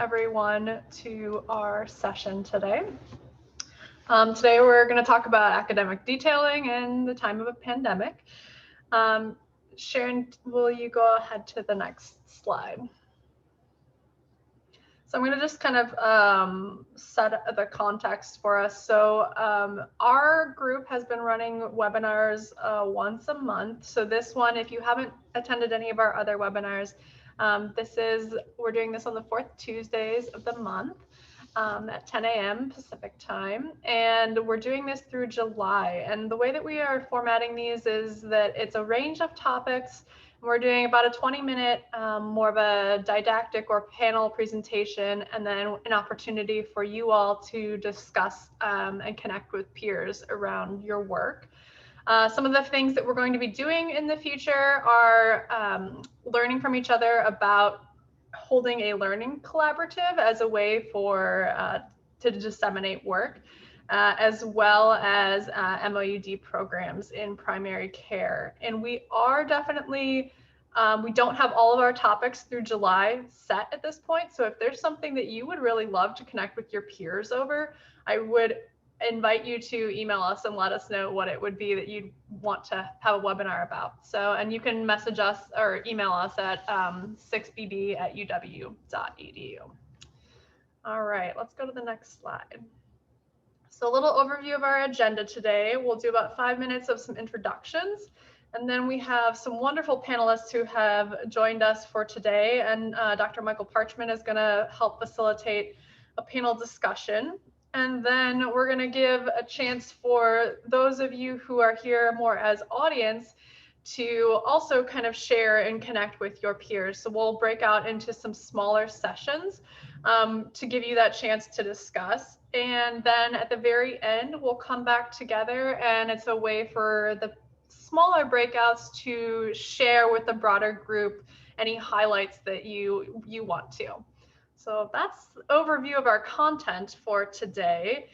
everyone to our session today. Today we're going to talk about academic detailing in the time of a pandemic. Sharon, will you go ahead to the next slide? So I'm going to just kind of set the context for us. So our group has been running webinars once a month. So this one, if you haven't attended any of our other webinars, we're doing this on the 4th Tuesdays of the month at 10 a.m. Pacific time. And we're doing this through July. And the way that we are formatting these is that it's a range of topics. We're doing about a 20-minute, more of a didactic or panel presentation, and then an opportunity for you all to discuss and connect with peers around your work. Some of the things that we're going to be doing in the future are learning from each other about holding a learning collaborative as a way to disseminate work. As well as MOUD programs in primary care. And we are definitely, we don't have all of our topics through July set at this point. So if there's something that you would really love to connect with your peers over, I would invite you to email us and let us know what it would be that you'd want to have a webinar about. So, and you can message us or email us at 6bb@uw.edu. All right, let's go to the next slide. So a little overview of our agenda today. We'll do about 5 minutes of some introductions, and then we have some wonderful panelists who have joined us for today, and Dr. Michael Parchman is going to help facilitate a panel discussion. And then we're going to give a chance for those of you who are here more as audience to also kind of share and connect with your peers. So we'll break out into some smaller sessions to give you that chance to discuss. And then at the very end, we'll come back together, and it's a way for the smaller breakouts to share with the broader group any highlights that you want to. So that's the overview of our content for today.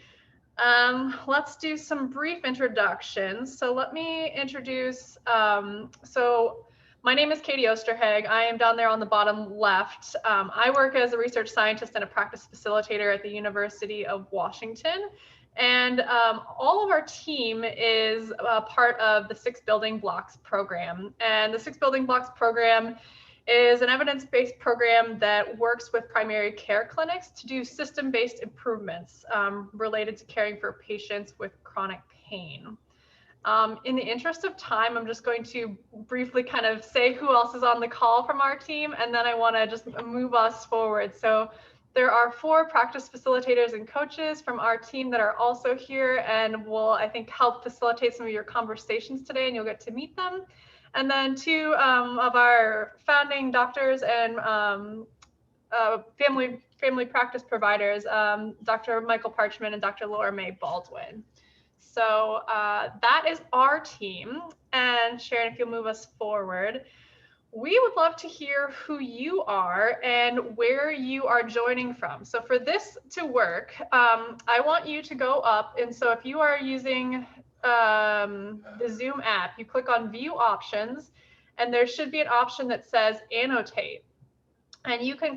Let's do some brief introductions. So let me introduce, my name is Katie Osterhag. I am down there on the bottom left. I work as a research scientist and a practice facilitator at the University of Washington. And all of our team is part of the 6 Building Blocks program. And the 6 Building Blocks program is an evidence-based program that works with primary care clinics to do system-based improvements related to caring for patients with chronic pain. In the interest of time, I'm just going to briefly kind of say who else is on the call from our team, and then I want to just move us forward. So there are 4 practice facilitators and coaches from our team that are also here and will, I think, help facilitate some of your conversations today, and you'll get to meet them. And then 2 of our founding doctors and family practice providers, Dr. Michael Parchman and Dr. Laura Mae Baldwin. So that is our team. And Sharon, if you'll move us forward, we would love to hear who you are and where you are joining from. So for this to work, I want you to go up. And so if you are using the Zoom app, you click on View Options, and there should be an option that says Annotate. And you can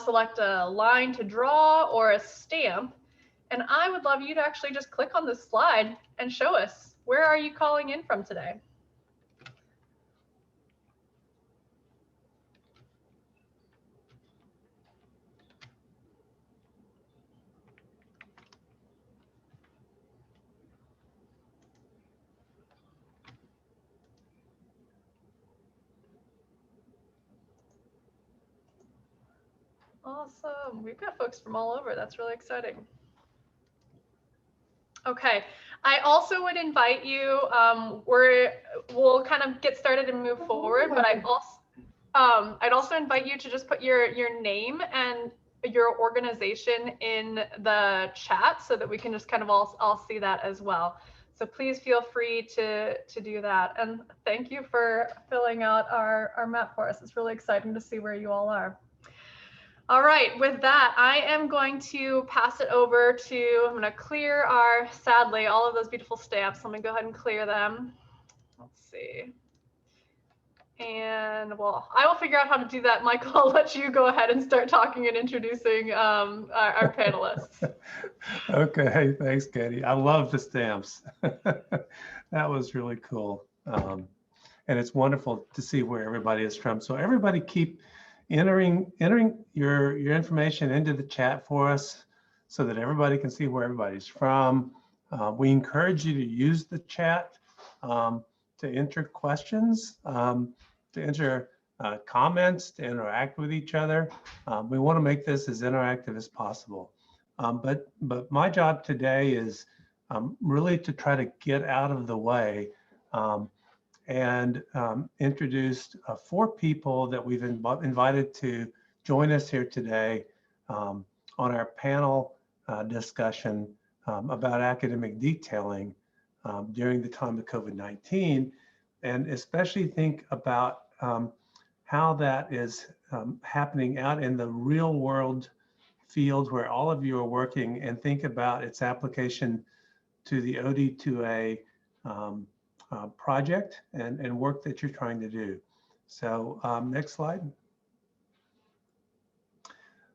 select a line to draw or a stamp. And I would love you to actually just click on the slide and show us, where are you calling in from today? Awesome. We've got folks from all over. That's really exciting. Okay. I also would invite you, we'll kind of get started and move forward, but I'd also invite you to just put your name and your organization in the chat so that we can just kind of all see that as well. So please feel free to do that. And thank you for filling out our map for us. It's really exciting to see where you all are. All right, with that, I am going to pass it over to, I'm going to clear sadly, all of those beautiful stamps. Let me go ahead and clear them. Let's see. And well, I will figure out how to do that. Michael, I'll let you go ahead and start talking and introducing our panelists. Okay, thanks, Katie. I love the stamps. That was really cool. And it's wonderful to see where everybody is from. So everybody keep entering your information into the chat for us so that everybody can see where everybody's from. We encourage you to use the chat to enter questions, to enter comments, to interact with each other. We want to make this as interactive as possible. But my job today is really to try to get out of the way and introduced 4 people that we've invited to join us here today on our panel discussion about academic detailing during the time of COVID-19, and especially think about how that is happening out in the real world field where all of you are working, and think about its application to the OD2A project and work that you're trying to do. So next slide.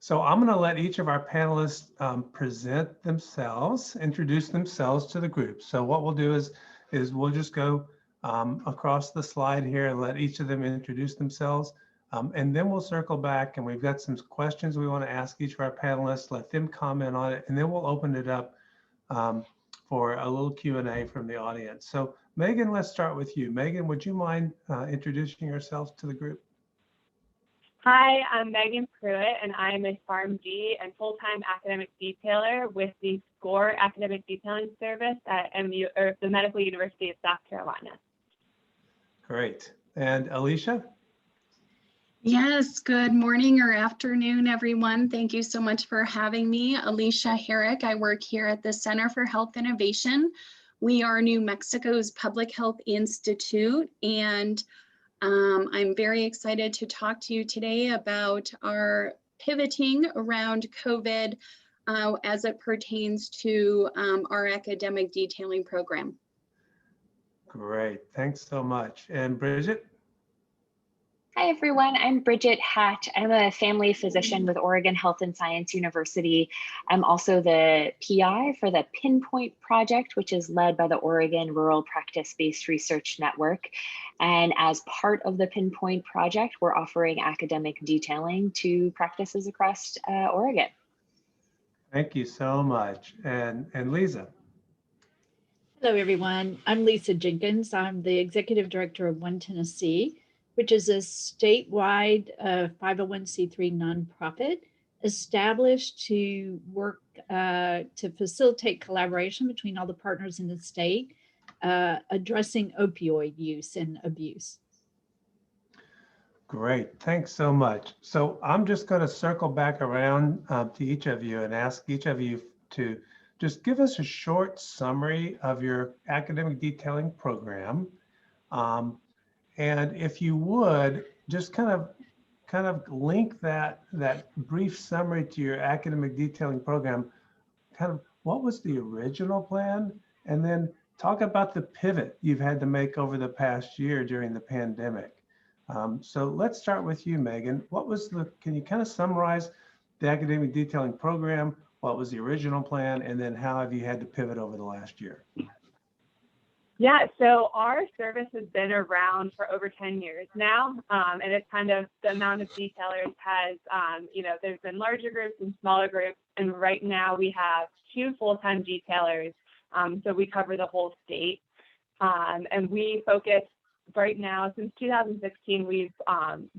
So I'm going to let each of our panelists present themselves, introduce themselves to the group. So what we'll do is we'll just go across the slide here and let each of them introduce themselves. And then we'll circle back, and we've got some questions we want to ask each of our panelists, let them comment on it, and then we'll open it up for a little Q&A from the audience. So Megan, let's start with you. Megan, would you mind introducing yourself to the group? Hi, I'm Megan Pruitt, and I'm a PharmD and full-time academic detailer with the SCORxE Academic Detailing Service at the Medical University of South Carolina. Great. And Alisha? Yes, good morning or afternoon, everyone. Thank you so much for having me. Alisha Herrick. I work here at the Center for Health Innovation. We are New Mexico's Public Health Institute, and I'm very excited to talk to you today about our pivoting around COVID as it pertains to our academic detailing program. Great, thanks so much. And Brigit? Hi, everyone. I'm Brigit Hatt. I'm a family physician with Oregon Health and Science University. I'm also the PI for the Pinpoint Project, which is led by the Oregon Rural Practice-Based Research Network. And as part of the Pinpoint Project, we're offering academic detailing to practices across Oregon. Thank you so much. And Liesa? Hello, everyone. I'm Liesa Jenkins. I'm the Executive Director of One Tennessee, which is a statewide 501c3 nonprofit established to work to facilitate collaboration between all the partners in the state addressing opioid use and abuse. Great, thanks so much. So I'm just going to circle back around to each of you and ask each of you to just give us a short summary of your academic detailing program. And if you would, just kind of link that brief summary to your academic detailing program. Kind of what was the original plan, and then talk about the pivot you've had to make over the past year during the pandemic. So let's start with you, Megan. Can you kind of summarize the academic detailing program? What was the original plan, and then how have you had to pivot over the last year? Yeah, so our service has been around for over 10 years now, and it's kind of the amount of detailers has, there's been larger groups and smaller groups, and right now we have 2 full-time detailers, so we cover the whole state, and we focus right now, since 2016, we've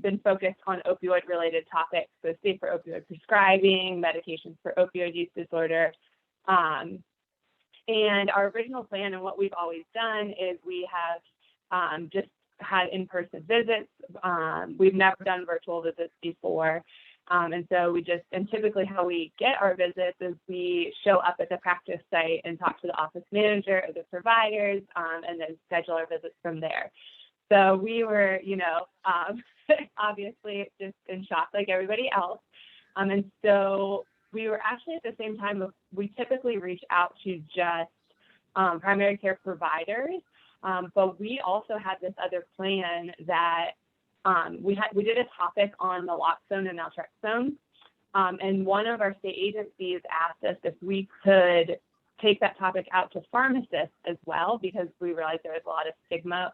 been focused on opioid-related topics, so safer opioid prescribing, medications for opioid use disorder, and our original plan and what we've always done is we have just had in-person visits. We've never done virtual visits before. And so typically how we get our visits is we show up at the practice site and talk to the office manager or the providers, and then schedule our visits from there. So we were, obviously just in shock like everybody else. And so we were actually at the same time, we typically reach out to just primary care providers, but we also had this other plan that we did a topic on naloxone and naltrexone, and one of our state agencies asked us if we could take that topic out to pharmacists as well, because we realized there was a lot of stigma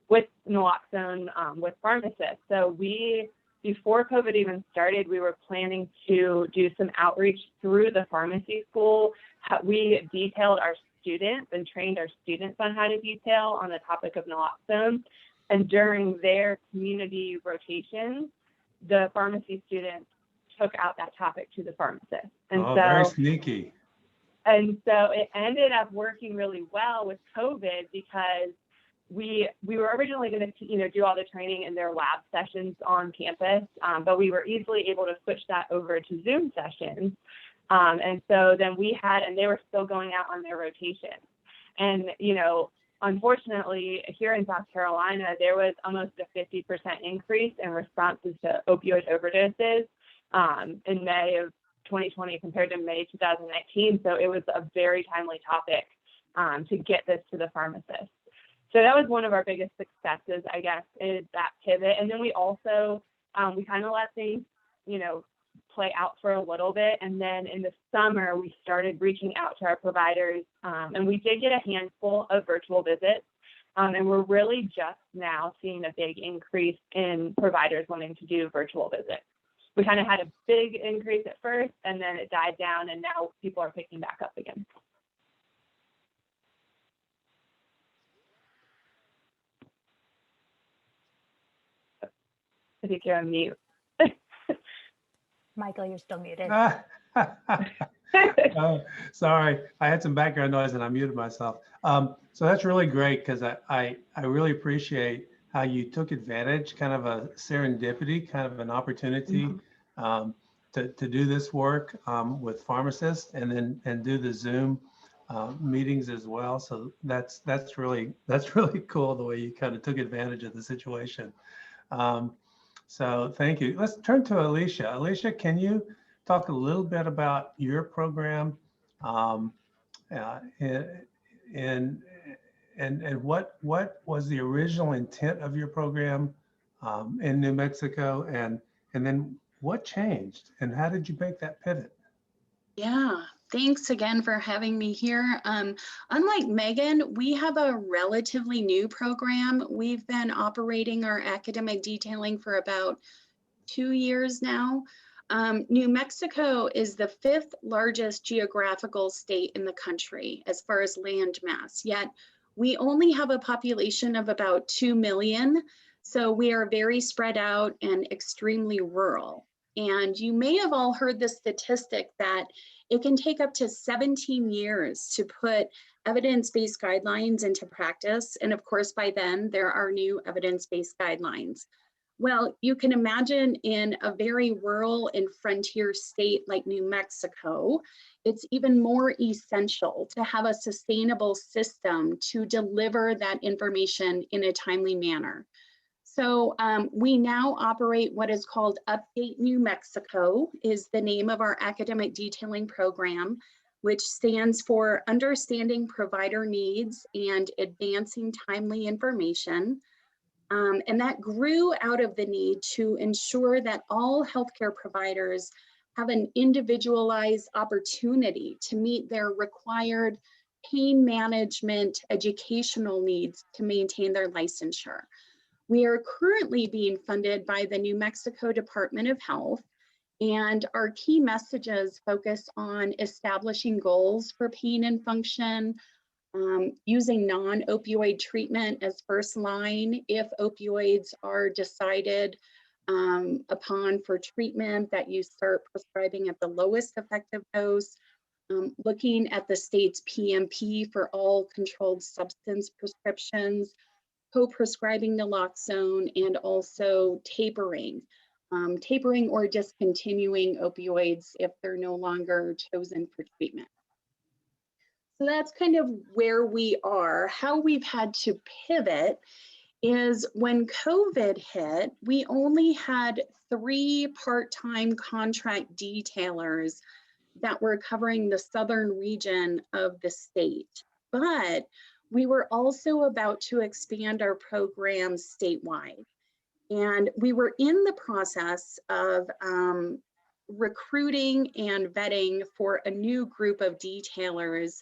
with naloxone with pharmacists. So before COVID even started, we were planning to do some outreach through the pharmacy school. We detailed our students and trained our students on how to detail on the topic of naloxone. And during their community rotations, the pharmacy students took out that topic to the pharmacist. And so, very sneaky. And so it ended up working really well with COVID, because we were originally going to do all the training in their lab sessions on campus, but we were easily able to switch that over to Zoom sessions. And so then and they were still going out on their rotations. And, unfortunately, here in South Carolina, there was almost a 50% increase in responses to opioid overdoses in May of 2020 compared to May 2019. So it was a very timely topic to get this to the pharmacist. So that was one of our biggest successes, I guess, is that pivot. And then we also, we kind of let things, play out for a little bit. And then in the summer, we started reaching out to our providers, and we did get a handful of virtual visits. And we're really just now seeing a big increase in providers wanting to do virtual visits. We kind of had a big increase at first, and then it died down, and now people are picking back up again. I think you're on mute. Michael, you're still muted. Sorry, I had some background noise and I muted myself. So that's really great, because I really appreciate how you took advantage, kind of a serendipity, kind of an opportunity to do this work with pharmacists, and do the Zoom meetings as well. So that's really cool, the way you kind of took advantage of the situation. So thank you. Let's turn to Alisha. Alisha, can you talk a little bit about your program and what was the original intent of your program in New Mexico, and then what changed, and how did you make that pivot? Yeah, thanks again for having me here. Unlike Megan, we have a relatively new program. We've been operating our academic detailing for about 2 years now. New Mexico is the 5th largest geographical state in the country as far as land mass, yet we only have a population of about 2 million. So we are very spread out and extremely rural. And you may have all heard the statistic that it can take up to 17 years to put evidence-based guidelines into practice. And of course, by then there are new evidence-based guidelines. Well, you can imagine in a very rural and frontier state like New Mexico, it's even more essential to have a sustainable system to deliver that information in a timely manner. So we now operate what is called Update New Mexico, is the name of our academic detailing program, which stands for Understanding Provider Needs and Advancing Timely Information. And that grew out of the need to ensure that all healthcare providers have an individualized opportunity to meet their required pain management educational needs to maintain their licensure. We are currently being funded by the New Mexico Department of Health, and our key messages focus on establishing goals for pain and function, using non-opioid treatment as first line if opioids are decided upon for treatment, that you start prescribing at the lowest effective dose, looking at the state's PMP for all controlled substance prescriptions, co-prescribing naloxone, and also tapering or discontinuing opioids if they're no longer chosen for treatment. So that's kind of where we are. How we've had to pivot is when COVID hit, we only had 3 part-time contract detailers that were covering the southern region of the state. But we were also about to expand our program statewide. And we were in the process of recruiting and vetting for a new group of detailers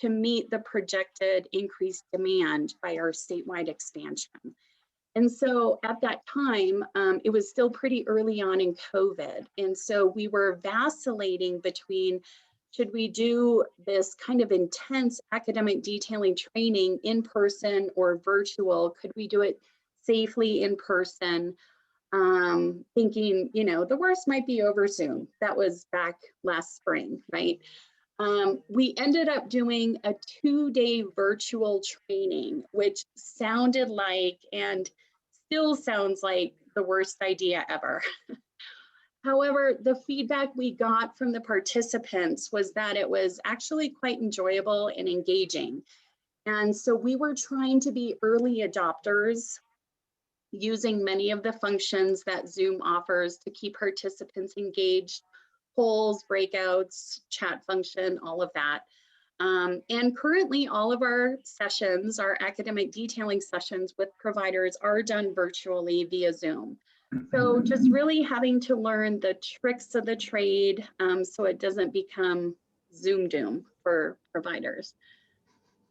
to meet the projected increased demand by our statewide expansion. And so at that time, it was still pretty early on in COVID. And so we were vacillating between, should we do this kind of intense academic detailing training in person or virtual? Could we do it safely in person? Thinking, you know, the worst might be over soon. That was back last spring, right? We ended up doing a 2-day virtual training, which sounded like, and still sounds like, the worst idea ever. However, the feedback we got from the participants was that it was actually quite enjoyable and engaging. And so we were trying to be early adopters, using many of the functions that Zoom offers to keep participants engaged, polls, breakouts, chat function, all of that. And currently all of our sessions, our academic detailing sessions with providers, are done virtually via Zoom. So just really having to learn the tricks of the trade so it doesn't become Zoom doom for providers.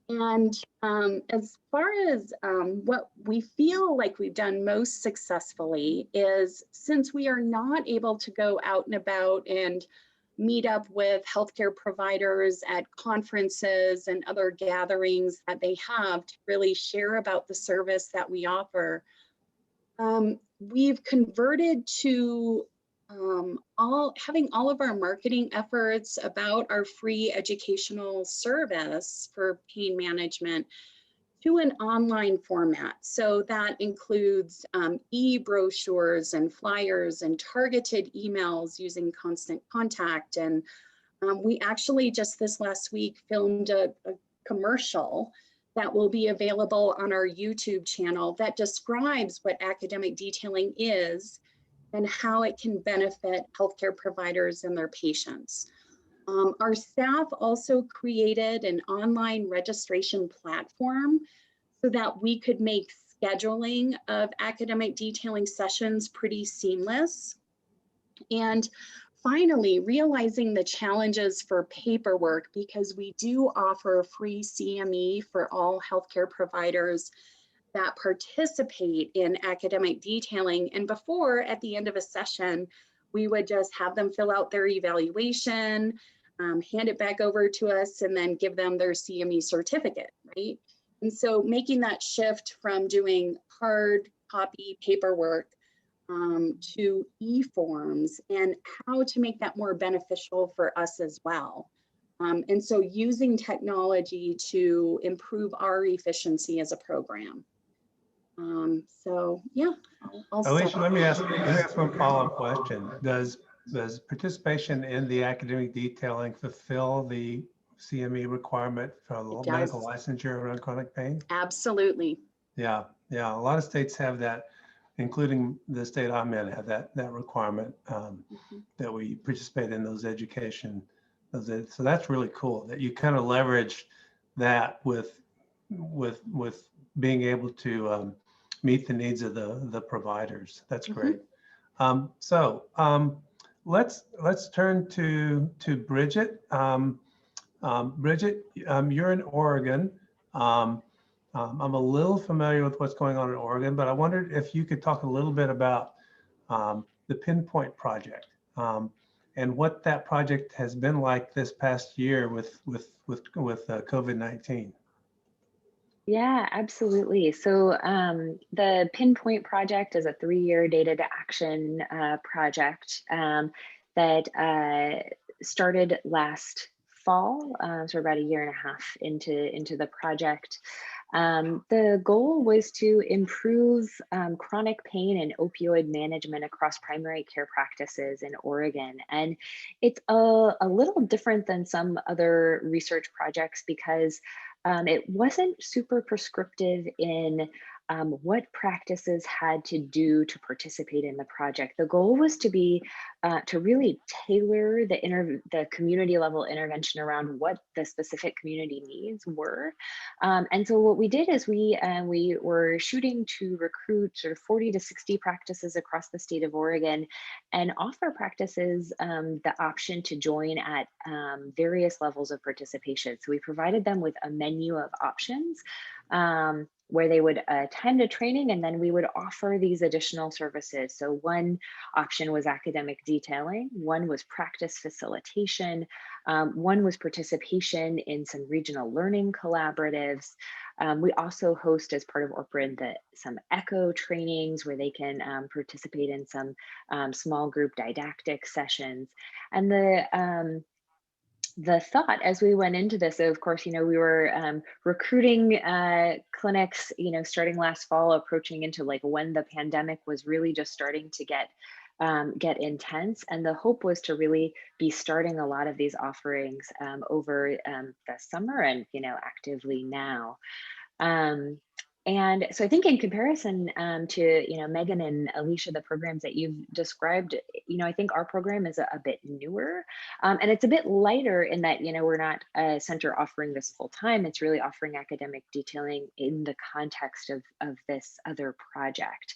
And as far as what we feel like we've done most successfully is, since we are not able to go out and about and meet up with healthcare providers at conferences and other gatherings that they have to really share about the service that we offer, we've converted to having all of our marketing efforts about our free educational service for pain management to an online format. So that includes e-brochures and flyers and targeted emails using Constant Contact. And we actually just this last week filmed a commercial that will be available on our YouTube channel that describes what academic detailing is and how it can benefit healthcare providers and their patients. Our staff also created an online registration platform so that we could make scheduling of academic detailing sessions pretty seamless. And finally, realizing the challenges for paperwork, because we do offer free CME for all healthcare providers that participate in academic detailing. And before, at the end of a session, we would just have them fill out their evaluation, hand it back over to us, and then give them their CME certificate, right? And so making that shift from doing hard copy paperwork to e-forms, and how to make that more beneficial for us as well. And so using technology to improve our efficiency as a program. So yeah, I'll Alisha, let me ask one follow-up question. Does participation in the academic detailing fulfill the CME requirement for medical licensure around chronic pain? Absolutely. Yeah, a lot of states have that, including the state I'm in, have that requirement that we participate in those education. So that's really cool that you kind of leverage that with being able to meet the needs of the providers. That's great. Let's turn to Brigit. Brigit, you're in Oregon. I'm a little familiar with what's going on in Oregon, but I wondered if you could talk a little bit about the Pinpoint Project and what that project has been like this past year with COVID-19. Yeah, absolutely. So the Pinpoint Project is a 3-year data to action project that started last fall, so about 1.5 years into the project. The goal was to improve chronic pain and opioid management across primary care practices in Oregon. And it's a little different than some other research projects because it wasn't super prescriptive in what practices had to do to participate in the project. The goal was to be to really tailor the community level intervention around what the specific community needs were. And so what we did is we were shooting to recruit sort of 40 to 60 practices across the state of Oregon and offer practices the option to join at various levels of participation. So we provided them with a menu of options where they would attend a training, and then we would offer these additional services. So one option was academic detailing, one was practice facilitation, one was participation in some regional learning collaboratives. We also host, as part of ORPRIN, some ECHO trainings where they can participate in some small group didactic sessions. And the thought as we went into this, of course, we were recruiting clinics, starting last fall, approaching into like when the pandemic was really just starting to get intense. And the hope was to really be starting a lot of these offerings over the summer and, actively now. And so I think in comparison to, Megan and Alisha, the programs that you've described, I think our program is a bit newer and it's a bit lighter in that, we're not a center offering this full time. It's really offering academic detailing in the context of this other project.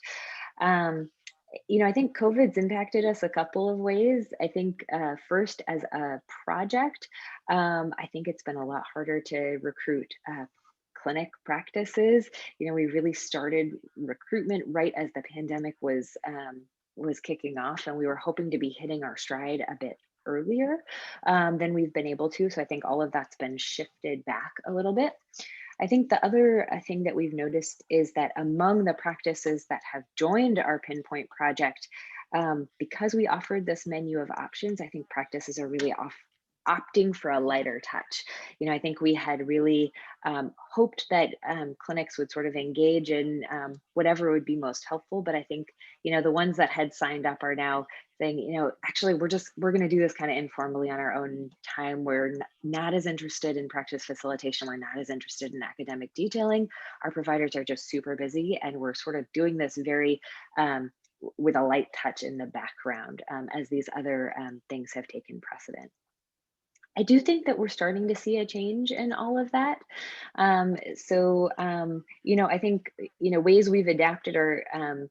I think COVID's impacted us a couple of ways. I think first, as a project, I think it's been a lot harder to recruit clinic practices. We really started recruitment right as the pandemic was kicking off, and we were hoping to be hitting our stride a bit earlier than we've been able to. So I think all of that's been shifted back a little bit. I think the other thing that we've noticed is that among the practices that have joined our Pinpoint project, because we offered this menu of options, I think practices are really opting for a lighter touch. I think we had really hoped that clinics would sort of engage in whatever would be most helpful. But I think, the ones that had signed up are now saying, actually, we're going to do this kind of informally on our own time. We're not as interested in practice facilitation. We're not as interested in academic detailing. Our providers are just super busy, and we're sort of doing this very with a light touch in the background as these other things have taken precedent. I do think that we're starting to see a change in all of that. I think, ways we've adapted are,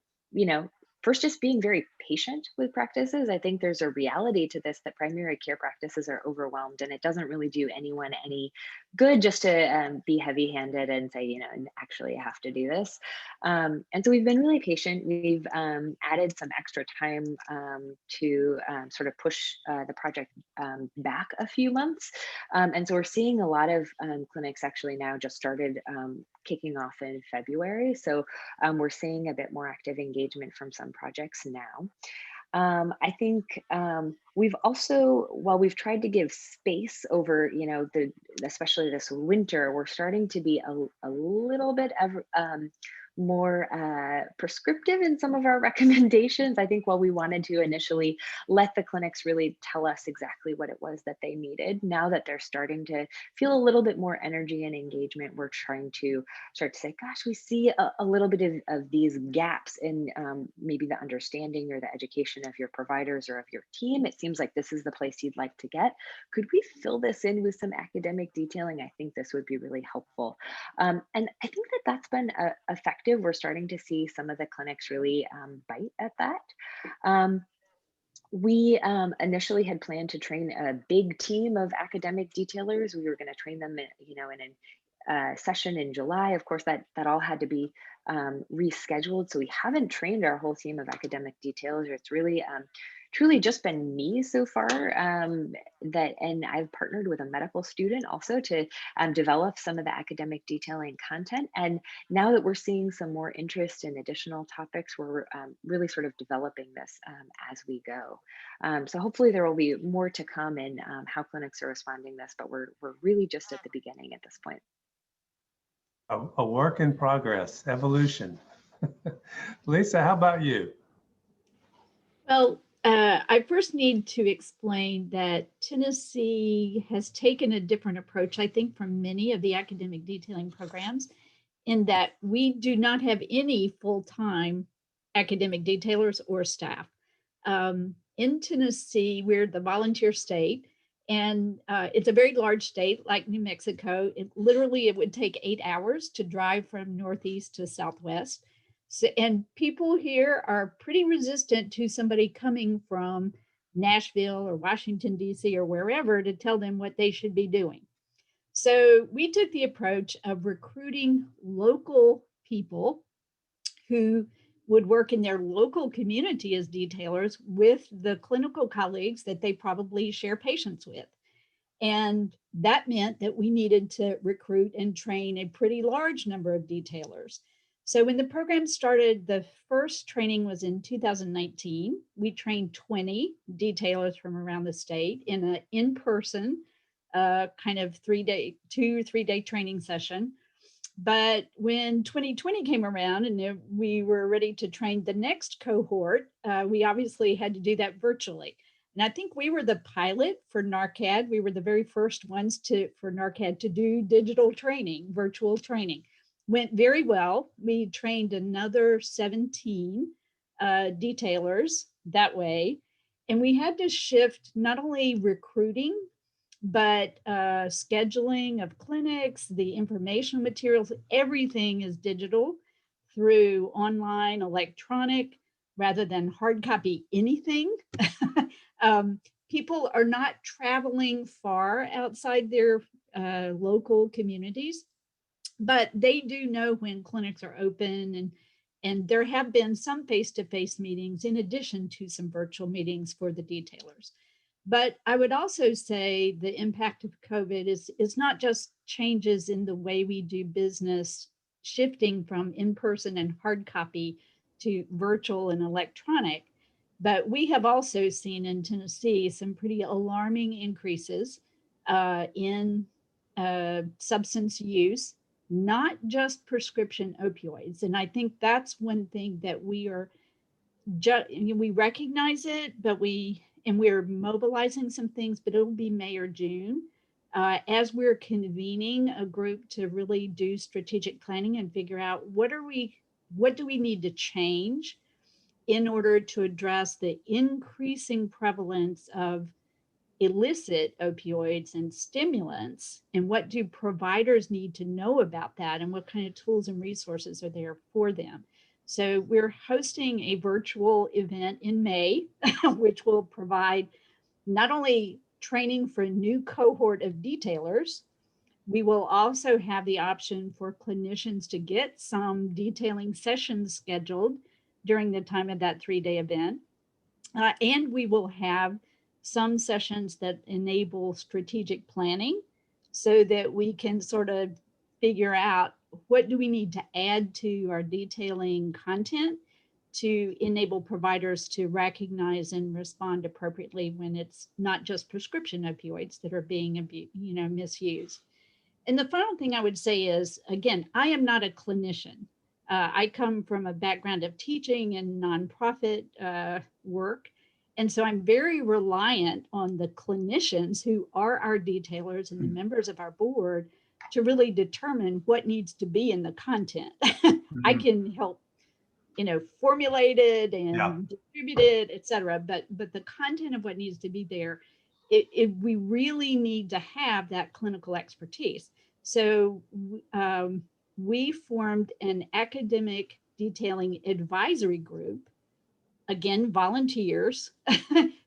first, just being very patient with practices. I think there's a reality to this that primary care practices are overwhelmed, and it doesn't really do anyone any good just to be heavy-handed and say, actually I have to do this. And so we've been really patient. We've added some extra time to sort of push the project back a few months. And so we're seeing a lot of clinics actually now just started kicking off in February. So we're seeing a bit more active engagement from some projects now. I think we've also, while we've tried to give space over, especially this winter, we're starting to be a little bit more prescriptive in some of our recommendations. I think while we wanted to initially let the clinics really tell us exactly what it was that they needed, now that they're starting to feel a little bit more energy and engagement, we're trying to start to say, gosh, we see a little bit of these gaps in maybe the understanding or the education of your providers or of your team. It seems like this is the place you'd like to get. Could we fill this in with some academic detailing? I think this would be really helpful. And I think that that's been effective. We're starting to see some of the clinics really bite at that. We initially had planned to train a big team of academic detailers. We were going to train them, in a session in July. Of course, that all had to be rescheduled. So we haven't trained our whole team of academic detailers. It's really truly just been me so far, and I've partnered with a medical student also to develop some of the academic detailing content. And now that we're seeing some more interest in additional topics, we're really sort of developing this as we go. So hopefully there will be more to come in how clinics are responding to this, but we're really just at the beginning at this point. A work in progress, evolution. Liesa, how about you? Well, I first need to explain that Tennessee has taken a different approach, I think, from many of the academic detailing programs. in that we do not have any full-time academic detailers or staff. In Tennessee, we're the volunteer state, and it's a very large state like New Mexico. It would take 8 hours to drive from Northeast to Southwest. So, and people here are pretty resistant to somebody coming from Nashville or Washington, D.C. or wherever to tell them what they should be doing. So we took the approach of recruiting local people who would work in their local community as detailers with the clinical colleagues that they probably share patients with. And that meant that we needed to recruit and train a pretty large number of detailers. So when the program started, the first training was in 2019. We trained 20 detailers from around the state in an in-person kind of 2 or 3 day training session. But when 2020 came around and we were ready to train the next cohort, we obviously had to do that virtually. And I think we were the pilot for NARCAD. We were the very first ones for NARCAD to do digital training, virtual training. Went very well. We trained another 17 detailers that way. And we had to shift not only recruiting, but scheduling of clinics, the informational materials, everything is digital through online, electronic, rather than hard copy anything. People are not traveling far outside their local communities, but they do know when clinics are open, and there have been some face-to-face meetings in addition to some virtual meetings for the detailers. But I would also say the impact of COVID is not just changes in the way we do business, shifting from in-person and hard copy to virtual and electronic, but we have also seen in Tennessee some pretty alarming increases in substance use, not just prescription opioids. And I think that's one thing that we recognize it, but we're mobilizing some things, but it'll be May or June as we're convening a group to really do strategic planning and figure out what do we need to change in order to address the increasing prevalence of illicit opioids and stimulants, and what do providers need to know about that, and what kind of tools and resources are there for them. So we're hosting a virtual event in May, which will provide not only training for a new cohort of detailers, we will also have the option for clinicians to get some detailing sessions scheduled during the time of that 3-day event. And we will have some sessions that enable strategic planning so that we can sort of figure out what do we need to add to our detailing content to enable providers to recognize and respond appropriately when it's not just prescription opioids that are being misused. And the final thing I would say is, again, I am not a clinician. I come from a background of teaching and nonprofit work. And so I'm very reliant on the clinicians who are our detailers and the members of our board to really determine what needs to be in the content. I can help, formulate it and distribute it, et cetera, but the content of what needs to be there, we really need to have that clinical expertise. So we formed an academic detailing advisory group, again, volunteers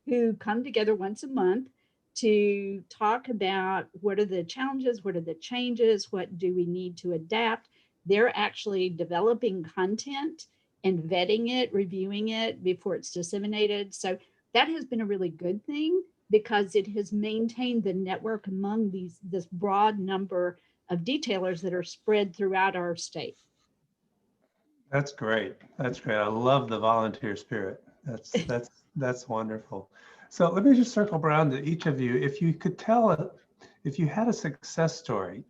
who come together once a month to talk about what are the challenges, what are the changes, what do we need to adapt. They're actually developing content and vetting it, reviewing it before it's disseminated. So that has been a really good thing because it has maintained the network among this broad number of detailers that are spread throughout our state. That's great. That's great. I love the volunteer spirit. That's wonderful. So let me just circle around to each of you. If you could if you had a success story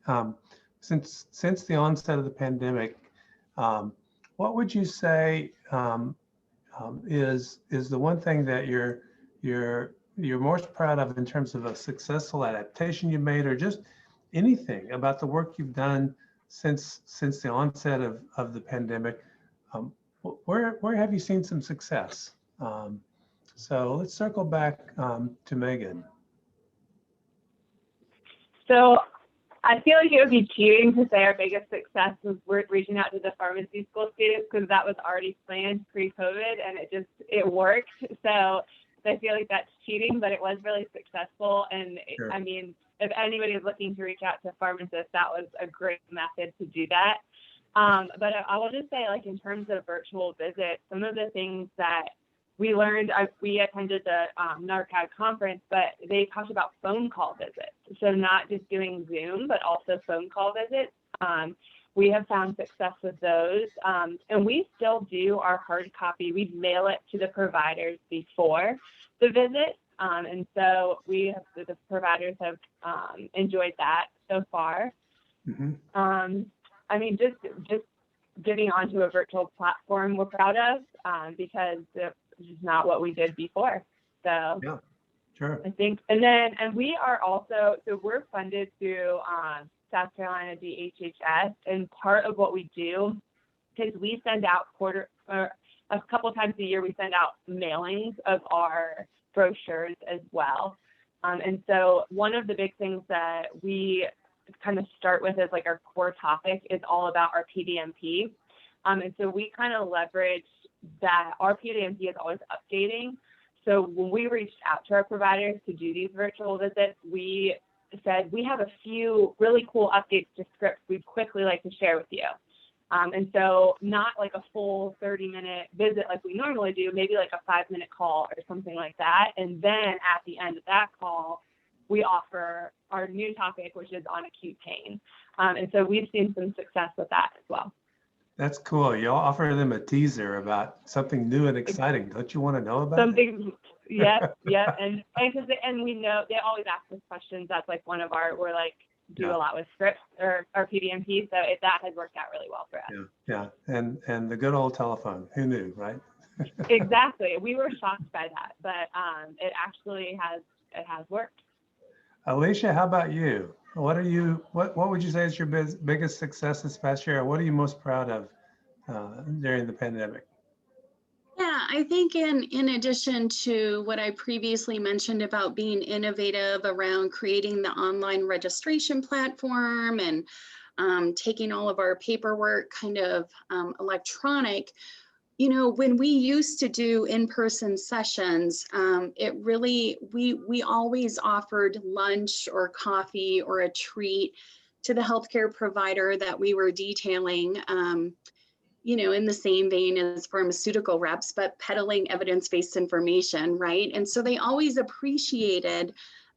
since the onset of the pandemic, what would you say is the one thing that you're most proud of in terms of a successful adaptation you made, or just anything about the work you've done since the onset of the pandemic, where have you seen some success? So let's circle back to Megan. So I feel like it would be cheating to say our biggest success was reaching out to the pharmacy school students, because that was already planned pre-COVID and it worked. So I feel like that's cheating, but it was really successful. And Sure. I mean, if anybody is looking to reach out to pharmacists, that was a great method to do that. But I will just say, like, in terms of virtual visits, some of the things that we learned, we attended the NARCAG conference, but they talked about phone call visits. So not just doing Zoom, but also phone call visits. We have found success with those. And we still do our hard copy. We mail it to the providers before the visit. And so the providers have enjoyed that so far. Mm-hmm. I mean, just getting onto a virtual platform we're proud of, because it's just not what we did before. So Yeah, sure. I think, and we are also, so we're funded through South Carolina DHHS, and part of what we do is we send out a couple times a year, we send out mailings of our brochures as well. And so one of the big things that we kind of start with as like our core topic is all about our PDMP. And so we kind of leverage that our PDMP is always updating. So when we reached out to our providers to do these virtual visits, we said, we have a few really cool updates to scripts we'd quickly like to share with you. And so not like a full 30-minute visit like we normally do, maybe like a 5-minute call or something like that. And then at the end of that call, we offer our new topic, which is on acute pain. And so we've seen some success with that as well. That's cool. You offer them a teaser about something new and exciting. Don't you want to know about something? Yeah. And we know they always ask us questions. That's like one of our, we're like, do a lot with scripts or our PDMP. So that has worked out really well for us. Yeah. And the good old telephone. Who knew, right? Exactly. We were shocked by that, but it actually has worked. Alisha, how about you? What would you say is your biggest success this past year? What are you most proud of during the pandemic? Yeah, I think in addition to what I previously mentioned about being innovative around creating the online registration platform and taking all of our paperwork kind of electronic, you know, when we used to do in-person sessions, it really, we always offered lunch or coffee or a treat to the healthcare provider that we were detailing, you know, in the same vein as pharmaceutical reps, but peddling evidence-based information, right? And so they always appreciated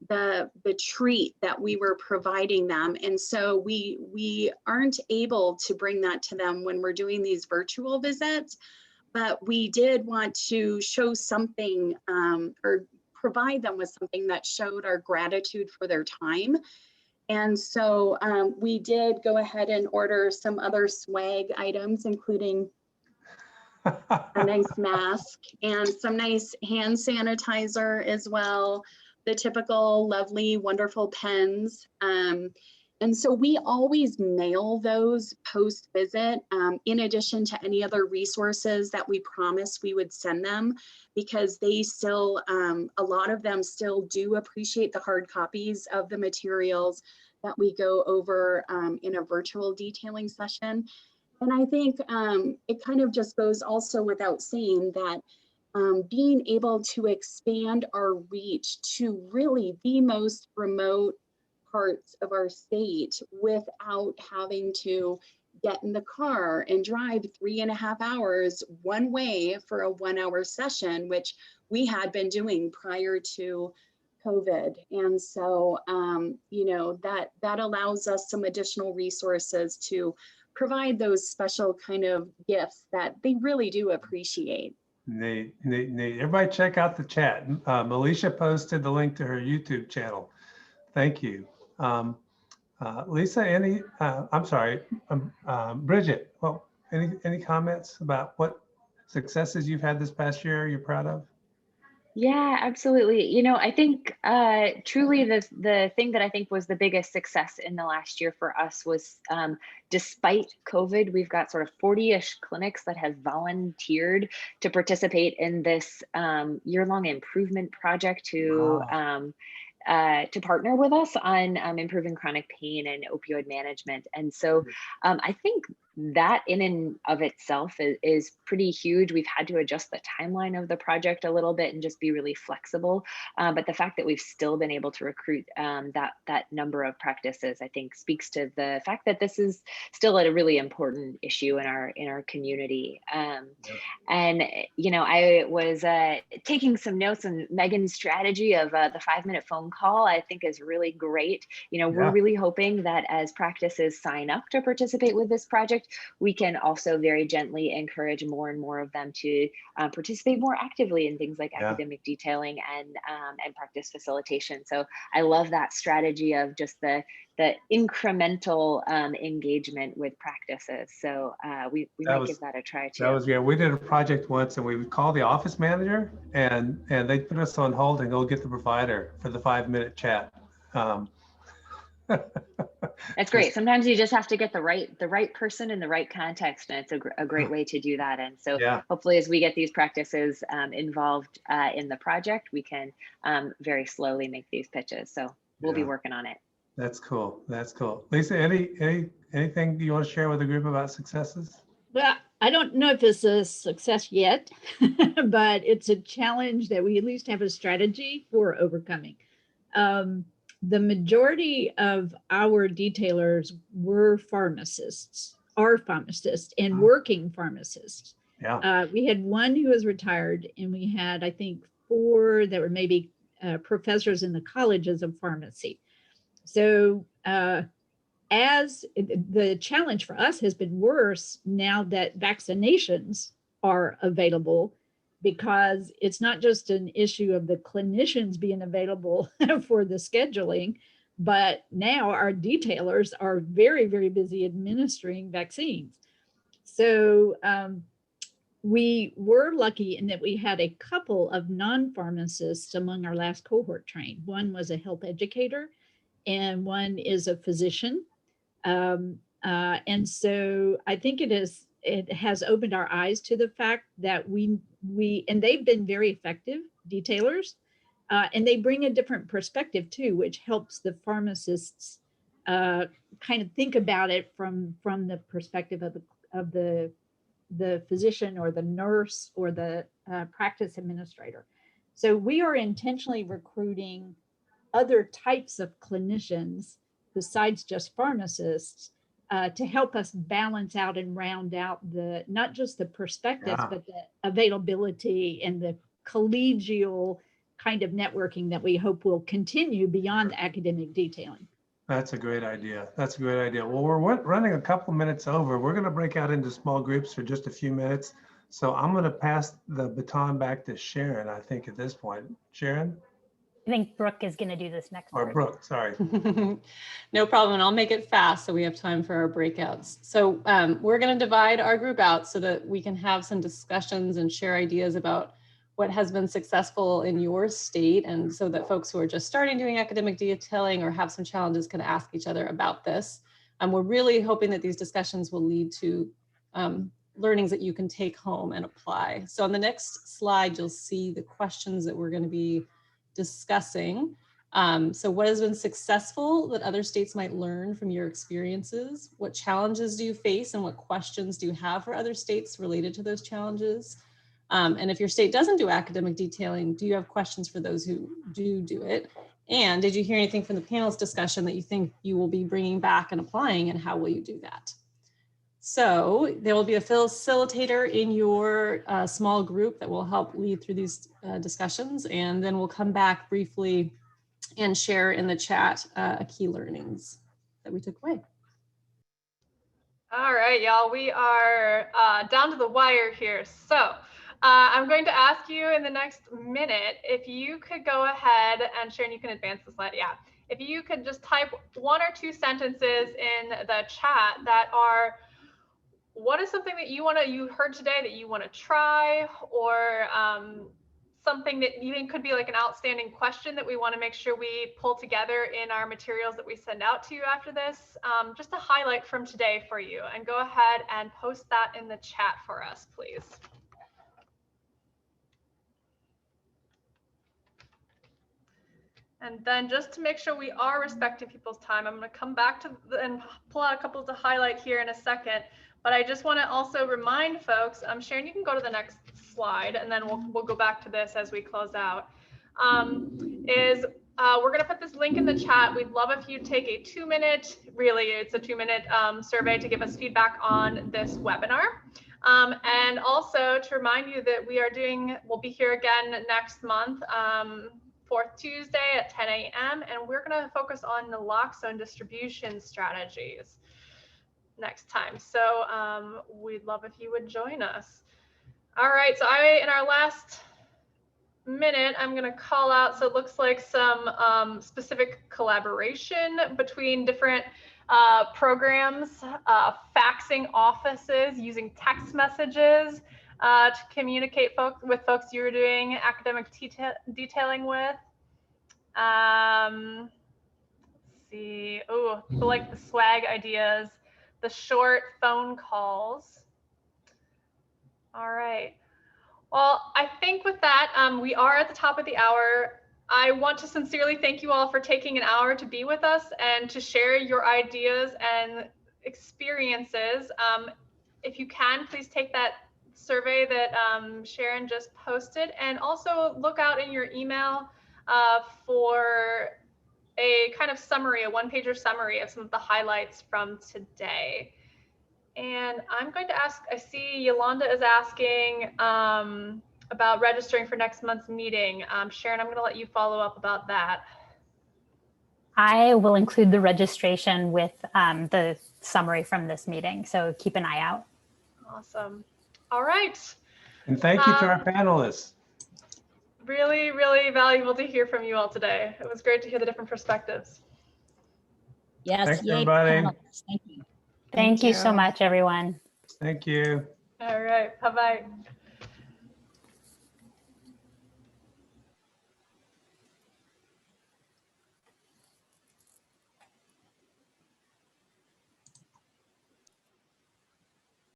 the treat that we were providing them. And so we aren't able to bring that to them when we're doing these virtual visits, but we did want to show something or provide them with something that showed our gratitude for their time. And so we did go ahead and order some other swag items, including a nice mask and some nice hand sanitizer as well, the typical lovely, wonderful pens. And so we always mail those post-visit in addition to any other resources that we promised we would send them, because they still, a lot of them still do appreciate the hard copies of the materials that we go over in a virtual detailing session. And I think it kind of just goes also without saying that being able to expand our reach to really the most remote parts of our state without having to get in the car and drive 3.5 hours one way for a 1-hour session, which we had been doing prior to COVID. And so, you know, that allows us some additional resources to provide those special kind of gifts that they really do appreciate. Neat. Everybody check out the chat. Alisha posted the link to her YouTube channel. Thank you. Liesa, I'm sorry, Brigit, well, any comments about what successes you've had this past year you're proud of? Yeah, absolutely. I think truly the thing that I think was the biggest success in the last year for us was despite COVID, we've got sort of 40-ish clinics that have volunteered to participate in this year-long improvement project to partner with us on improving chronic pain and opioid management. And so I think that in and of itself is pretty huge. We've had to adjust the timeline of the project a little bit and just be really flexible. But the fact that we've still been able to recruit that number of practices, I think speaks to the fact that this is still a really important issue in our community. And, I was taking some notes on Megan's strategy of the 5-minute phone call. I think is really great. We're really hoping that as practices sign up to participate with this project, we can also very gently encourage more and more of them to participate more actively in things like academic detailing and practice facilitation. So I love that strategy of just the incremental engagement with practices. So we might give that a try too. That was great. We did a project once and we would call the office manager and they put us on hold and go get the provider for the 5-minute chat. That's great. Sometimes you just have to get the right person in the right context, and it's a great way to do that. And so hopefully as we get these practices involved in the project, we can very slowly make these pitches. So we'll be working on it. That's cool. That's cool. Liesa, anything you want to share with the group about successes? Well, I don't know if it's a success yet, but it's a challenge that we at least have a strategy for overcoming. The majority of our detailers were pharmacists, and working pharmacists. We had one who was retired, and we had, I think, 4 that were maybe professors in the colleges of pharmacy. So as the challenge for us has been worse now that vaccinations are available, because it's not just an issue of the clinicians being available for the scheduling, but now our detailers are very, very busy administering vaccines. So we were lucky in that we had a couple of non-pharmacists among our last cohort trained. One was a health educator and one is a physician. And so I think it has opened our eyes to the fact that and they've been very effective detailers, and they bring a different perspective too, which helps the pharmacists kind of think about it from the perspective of the physician or the nurse or the practice administrator. So we are intentionally recruiting other types of clinicians besides just pharmacists to help us balance out and round out not just the perspectives, but the availability and the collegial kind of networking that we hope will continue beyond academic detailing. That's a great idea. That's a great idea. Well, we're running a couple minutes over. We're going to break out into small groups for just a few minutes. So I'm going to pass the baton back to Sharon, I think, at this point. Sharon? I think Brooke is going to do this next. Or Brooke, sorry. No problem. And I'll make it fast so we have time for our breakouts. So we're going to divide our group out so that we can have some discussions and share ideas about what has been successful in your state, and so that folks who are just starting doing academic detailing or have some challenges can ask each other about this. We're really hoping that these discussions will lead to learnings that you can take home and apply. So on the next slide, you'll see the questions that we're going to be discussing. So what has been successful that other states might learn from your experiences? What challenges do you face and what questions do you have for other states related to those challenges? And if your state doesn't do academic detailing, do you have questions for those who do it? And did you hear anything from the panel's discussion that you think you will be bringing back and applying, and how will you do that? So there will be a facilitator in your small group that will help lead through these discussions, and then we'll come back briefly and share in the chat key learnings that we took away. All right, y'all, we are down to the wire here. So I'm going to ask you in the next minute if you could go ahead and Sharon, you can advance the slide. Yeah, if you could just type 1 or 2 sentences in the chat that are, what is something that you heard today that you want to try, or something that even could be like an outstanding question that we want to make sure we pull together in our materials that we send out to you after this, just a highlight from today for you, and go ahead and post that in the chat for us, please. And then just to make sure we are respecting people's time, I'm going to come back to and pull out a couple to highlight here in a second. But I just want to also remind folks, Sharon, you can go to the next slide, and then we'll go back to this as we close out. We're going to put this link in the chat. We'd love if you take a 2-minute, really, it's a 2-minute survey to give us feedback on this webinar. And also to remind you that we'll be here again next month, 4th Tuesday at 10 a.m. And we're going to focus on naloxone distribution strategies next time. So we'd love if you would join us. All right, so in our last minute, I'm going to call out, so it looks like some specific collaboration between different programs, faxing offices, using text messages to communicate with folks you were doing academic detailing with. Let's see, oh, people like the swag ideas, the short phone calls. All right. Well, I think with that, we are at the top of the hour. I want to sincerely thank you all for taking an hour to be with us and to share your ideas and experiences. If you can, please take that survey that Sharon just posted, and also look out in your email for a kind of summary, a one-pager summary of some of the highlights from today. And I'm going to ask, I see Yolanda is asking about registering for next month's meeting. Sharon, I'm going to let you follow up about that. I will include the registration with the summary from this meeting, so keep an eye out. Awesome. All right. And thank you to our panelists. Really, really valuable to hear from you all today. It was great to hear the different perspectives. Yes, thanks, yay, everybody. panelists. Thank you. Thank you so much, everyone. Thank you. All right. Bye-bye.